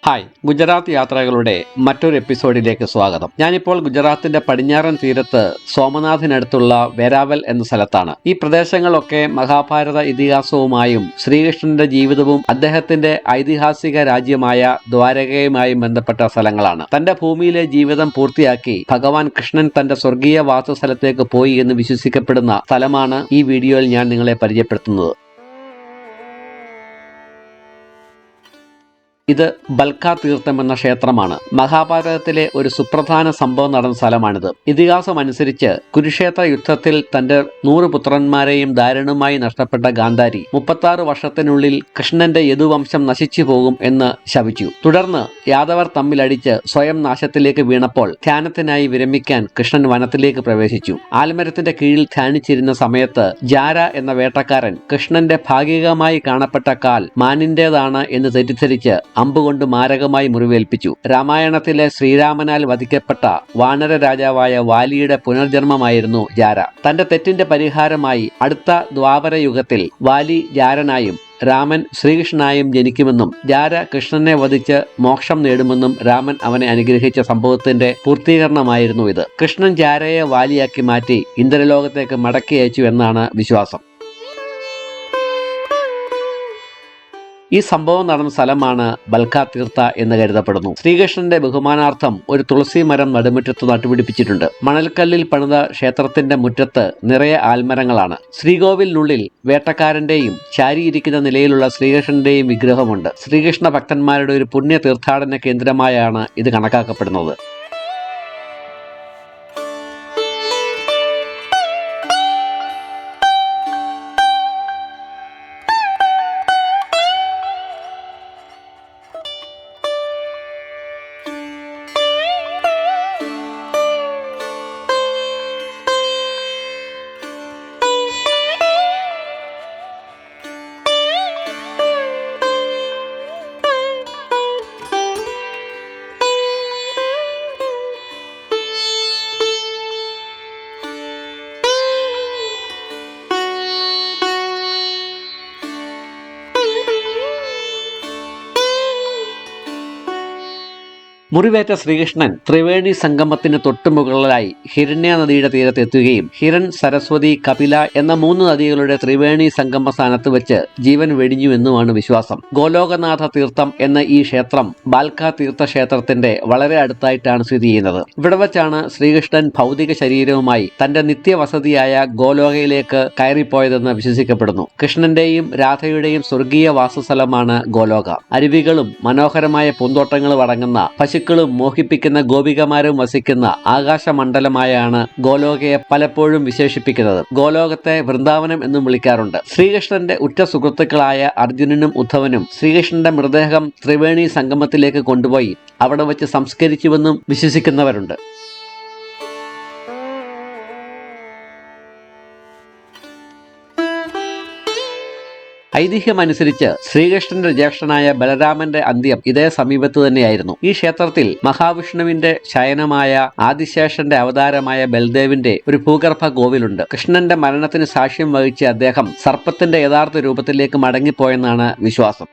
Hi, Gujarat യാത്രകളുടെ മറ്റൊരു എപ്പിസോഡിലേക്ക് സ്വാഗതം. ഞാനിപ്പോൾ ഗുജറാത്തിന്റെ പടിഞ്ഞാറൻ തീരത്ത് സോമനാഥിനടുത്തുള്ള വെരാവൽ എന്ന സ്ഥലത്താണ്. ഈ പ്രദേശങ്ങളൊക്കെ മഹാഭാരത ഇതിഹാസവുമായും ശ്രീകൃഷ്ണന്റെ ജീവിതവും അദ്ദേഹത്തിന്റെ ഐതിഹാസിക രാജ്യമായ ദ്വാരകയുമായും ബന്ധപ്പെട്ട സ്ഥലങ്ങളാണ്. തന്റെ ഭൂമിയിലെ ജീവിതം പൂർത്തിയാക്കി ഭഗവാൻ കൃഷ്ണൻ തന്റെ സ്വർഗീയ വാസസ്ഥലത്തേക്ക് പോയി എന്ന് വിശ്വസിക്കപ്പെടുന്ന സ്ഥലമാണ് ഈ വീഡിയോയിൽ ഞാൻ നിങ്ങളെ പരിചയപ്പെടുത്തുന്നത്. ഇത് ബൽക്ക തീർത്ഥം എന്ന ക്ഷേത്രമാണ്. മഹാഭാരതത്തിലെ ഒരു സുപ്രധാന സംഭവം നടന്ന സ്ഥലമാണിത്. ഇതിഹാസമനുസരിച്ച് കുരുക്ഷേത്ര യുദ്ധത്തിൽ തന്റെ 100 പുത്രന്മാരെയും ദാരുണമായി നഷ്ടപ്പെട്ട ഗാന്ധാരി 36 വർഷത്തിനുള്ളിൽ കൃഷ്ണന്റെ യദുവംശം നശിച്ചു പോകും എന്ന് ശപിച്ചു. തുടർന്ന് യാദവർ തമ്മിലടിച്ച് സ്വയം നാശത്തിലേക്ക് വീണപ്പോൾ ധ്യാനത്തിനായി വിരമിക്കാൻ കൃഷ്ണൻ വനത്തിലേക്ക് പ്രവേശിച്ചു. ആൽമരത്തിന്റെ കീഴിൽ ധ്യാനിച്ചിരുന്ന സമയത്ത് ജാര എന്ന വേട്ടക്കാരൻ കൃഷ്ണന്റെ ഭാഗികമായി കാണപ്പെട്ട കാൽ മാനിന്റേതാണ് എന്ന് തെറ്റിദ്ധരിച്ച് അമ്പുകൊണ്ട് മാരകമായി മുറിവേൽപ്പിച്ചു. രാമായണത്തിലെ ശ്രീരാമനാൽ വധിക്കപ്പെട്ട വാനര രാജാവായ വാലിയുടെ പുനർജന്മമായിരുന്നു ജാര. തന്റെ തെറ്റിന്റെ പരിഹാരമായി അടുത്ത ദ്വാപര യുഗത്തിൽ വാലി ജാരനായും രാമൻ ശ്രീകൃഷ്ണനായും ജനിക്കുമെന്നും ജാര കൃഷ്ണനെ വധിച്ച് മോക്ഷം നേടുമെന്നും രാമൻ അവനെ അനുഗ്രഹിച്ച സംഭവത്തിന്റെ പൂർത്തീകരണമായിരുന്നു ഇത്. കൃഷ്ണൻ ജാരയെ വാലിയാക്കി മാറ്റി ഇന്ദ്രലോകത്തേക്ക് മടക്കി അയച്ചു എന്നാണ് വിശ്വാസം. ഈ സംഭവം നടന്ന സ്ഥലമാണ് ബൽക്ക തീർത്ഥ എന്ന് കരുതപ്പെടുന്നു. ശ്രീകൃഷ്ണന്റെ ബഹുമാനാർത്ഥം ഒരു തുളസി മരം നടുമുറ്റത്ത് നട്ടുപിടിപ്പിച്ചിട്ടുണ്ട്. മണൽക്കല്ലിൽ പണിത ക്ഷേത്രത്തിന്റെ മുറ്റത്ത് നിറയെ ആൽമരങ്ങളാണ്. ശ്രീകോവിലിനുള്ളിൽ വേട്ടക്കാരന്റെയും ചാരിയിരിക്കുന്ന നിലയിലുള്ള ശ്രീകൃഷ്ണന്റെയും വിഗ്രഹമുണ്ട്. ശ്രീകൃഷ്ണ ഭക്തന്മാരുടെ ഒരു പുണ്യ തീർത്ഥാടന കേന്ദ്രമായാണ് ഇത് കണക്കാക്കപ്പെടുന്നത്. മുറിവേറ്റ ശ്രീകൃഷ്ണൻ ത്രിവേണി സംഗമത്തിന് തൊട്ടുമുകളിലായി ഹിരണ്യ നദിയുടെ തീരത്തെത്തുകയും ഹിരൺ, സരസ്വതി, കപില എന്ന 3 നദികളുടെ ത്രിവേണി സംഗമ സ്ഥാനത്ത് വെച്ച് ജീവൻ വെടിഞ്ഞുവെന്നുമാണ് വിശ്വാസം. ഗോലോകനാഥ തീർത്ഥം എന്ന ഈ ക്ഷേത്രം ബാൽക്ക തീർത്ഥ ക്ഷേത്രത്തിന്റെ വളരെ അടുത്തായിട്ടാണ് സ്ഥിതി ചെയ്യുന്നത്. ഇവിടെ വെച്ചാണ് ശ്രീകൃഷ്ണൻ ഭൗതിക ശരീരവുമായി തന്റെ നിത്യവസതിയായ ഗോലോകയിലേക്ക് കയറിപ്പോയതെന്ന് വിശ്വസിക്കപ്പെടുന്നു. കൃഷ്ണന്റെയും രാധയുടെയും സ്വർഗീയ വാസസ്ഥലമാണ് ഗോലോക. അരുവികളും മനോഹരമായ പൂന്തോട്ടങ്ങളും അടങ്ങുന്ന പശുക്കളും മോഹിപ്പിക്കുന്ന ഗോപികമാരും വസിക്കുന്ന ആകാശമണ്ഡലമായാണ് ഗോലോകയെ പലപ്പോഴും വിശേഷിപ്പിക്കുന്നത്. ഗോലോകത്തെ വൃന്ദാവനം എന്നും വിളിക്കാറുണ്ട്. ശ്രീകൃഷ്ണന്റെ ഉറ്റ സുഹൃത്തുക്കളായ അർജുനനും ഉദ്ധവനും ശ്രീകൃഷ്ണന്റെ മൃതദേഹം ത്രിവേണി സംഗമത്തിലേക്ക് കൊണ്ടുപോയി അവിടെ വച്ച് സംസ്കരിച്ചുവെന്നും വിശ്വസിക്കുന്നവരുണ്ട്. ഐതിഹ്യമനുസരിച്ച് ശ്രീകൃഷ്ണന്റെ ജ്യേഷ്ഠനായ ബലരാമന്റെ അന്ത്യം ഇതേ സമീപത്ത് തന്നെയായിരുന്നു. ഈ ക്ഷേത്രത്തിൽ മഹാവിഷ്ണുവിന്റെ ശയനമായ ആദിശേഷന്റെ അവതാരമായ ബൽദേവിന്റെ ഒരു ഭൂഗർഭ കോവിലുണ്ട്. കൃഷ്ണന്റെ മരണത്തിന് സാക്ഷ്യം വഹിച്ച അദ്ദേഹം സർപ്പത്തിന്റെ യഥാർത്ഥ രൂപത്തിലേക്ക് മടങ്ങിപ്പോയെന്നാണ് വിശ്വാസം.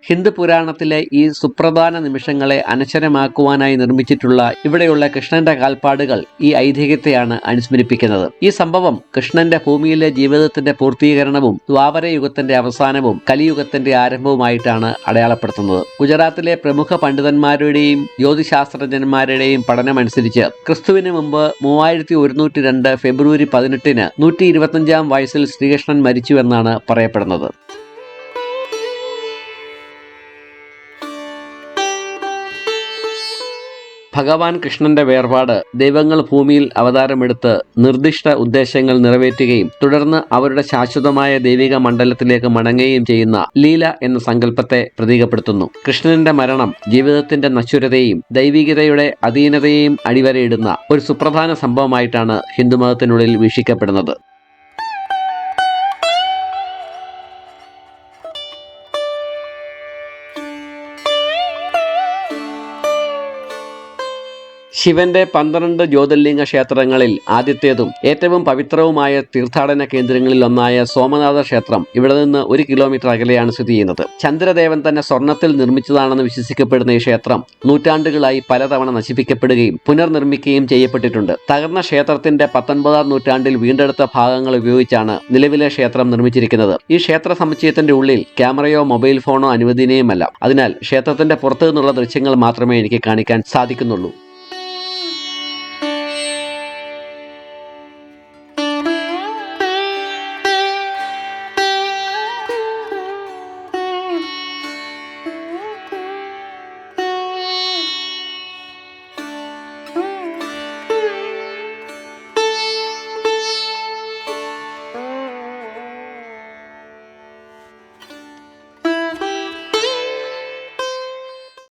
ഹിന്ദു പുരാണത്തിലെ ഈ സുപ്രധാന നിമിഷങ്ങളെ അനശ്വരമാക്കുവാനായി നിർമ്മിച്ചിട്ടുള്ള ഇവിടെയുള്ള കൃഷ്ണന്റെ കാൽപ്പാടുകൾ ഈ ഐതിഹ്യത്തെയാണ് അനുസ്മരിപ്പിക്കുന്നത്. ഈ സംഭവം കൃഷ്ണന്റെ ഭൂമിയിലെ ജീവിതത്തിന്റെ പൂർത്തീകരണവും ദ്വാപരയുഗത്തിന്റെ അവസാനവും കലിയുഗത്തിന്റെ ആരംഭവുമായിട്ടാണ് അടയാളപ്പെടുത്തുന്നത്. ഗുജറാത്തിലെ പ്രമുഖ പണ്ഡിതന്മാരുടെയും ജ്യോതിശാസ്ത്രജ്ഞന്മാരുടെയും പഠനമനുസരിച്ച് ക്രിസ്തുവിന് മുമ്പ് 3102 ഫെബ്രുവരി 18-ന് 125-ാം വയസ്സിൽ ശ്രീകൃഷ്ണൻ മരിച്ചുവെന്നാണ് പറയപ്പെടുന്നത്. ഭഗവാൻ കൃഷ്ണന്റെ വേർപാട് ദൈവങ്ങൾ ഭൂമിയിൽ അവതാരമെടുത്ത് നിർദ്ദിഷ്ട ഉദ്ദേശങ്ങൾ നിറവേറ്റുകയും തുടർന്ന് അവരുടെ ശാശ്വതമായ ദൈവിക മണ്ഡലത്തിലേക്ക് മടങ്ങുകയും ചെയ്യുന്ന ലീല എന്ന സങ്കല്പത്തെ പ്രതീകപ്പെടുത്തുന്നു. കൃഷ്ണന്റെ മരണം ജീവിതത്തിന്റെ നശ്വരതയും ദൈവികതയുടെ അധീനതയെയും അടിവരയിടുന്ന ഒരു സുപ്രധാന സംഭവമായിട്ടാണ് ഹിന്ദുമതത്തിനുള്ളിൽ വീക്ഷിക്കപ്പെടുന്നത്. ശിവന്റെ 12 ജ്യോതിർലിംഗ ക്ഷേത്രങ്ങളിൽ ആദ്യത്തേതും ഏറ്റവും പവിത്രവുമായ തീർത്ഥാടന കേന്ദ്രങ്ങളിൽ ഒന്നായ സോമനാഥ ക്ഷേത്രം ഇവിടെ നിന്ന് 1 കിലോമീറ്റർ അകലെയാണ് സ്ഥിതി ചെയ്യുന്നത്. ചന്ദ്രദേവൻ തന്നെ സ്വർണ്ണത്തിൽ നിർമ്മിച്ചതാണെന്ന് വിശ്വസിക്കപ്പെടുന്ന ഈ ക്ഷേത്രം നൂറ്റാണ്ടുകളായി പലതവണ നശിപ്പിക്കപ്പെടുകയും പുനർനിർമ്മിക്കുകയും ചെയ്യപ്പെട്ടിട്ടുണ്ട്. തകർന്ന ക്ഷേത്രത്തിന്റെ 19-ാം നൂറ്റാണ്ടിൽ വീണ്ടെടുത്ത ഭാഗങ്ങൾ ഉപയോഗിച്ചാണ് നിലവിലെ ക്ഷേത്രം നിർമ്മിച്ചിരിക്കുന്നത്. ഈ ക്ഷേത്ര സമുച്ചയത്തിന്റെ ഉള്ളിൽ ക്യാമറയോ മൊബൈൽ ഫോണോ അനുവദനീയമല്ല. അതിനാൽ ക്ഷേത്രത്തിന്റെ പുറത്തു നിന്നുള്ള ദൃശ്യങ്ങൾ മാത്രമേ എനിക്ക് കാണിക്കാൻ സാധിക്കുന്നുള്ളൂ.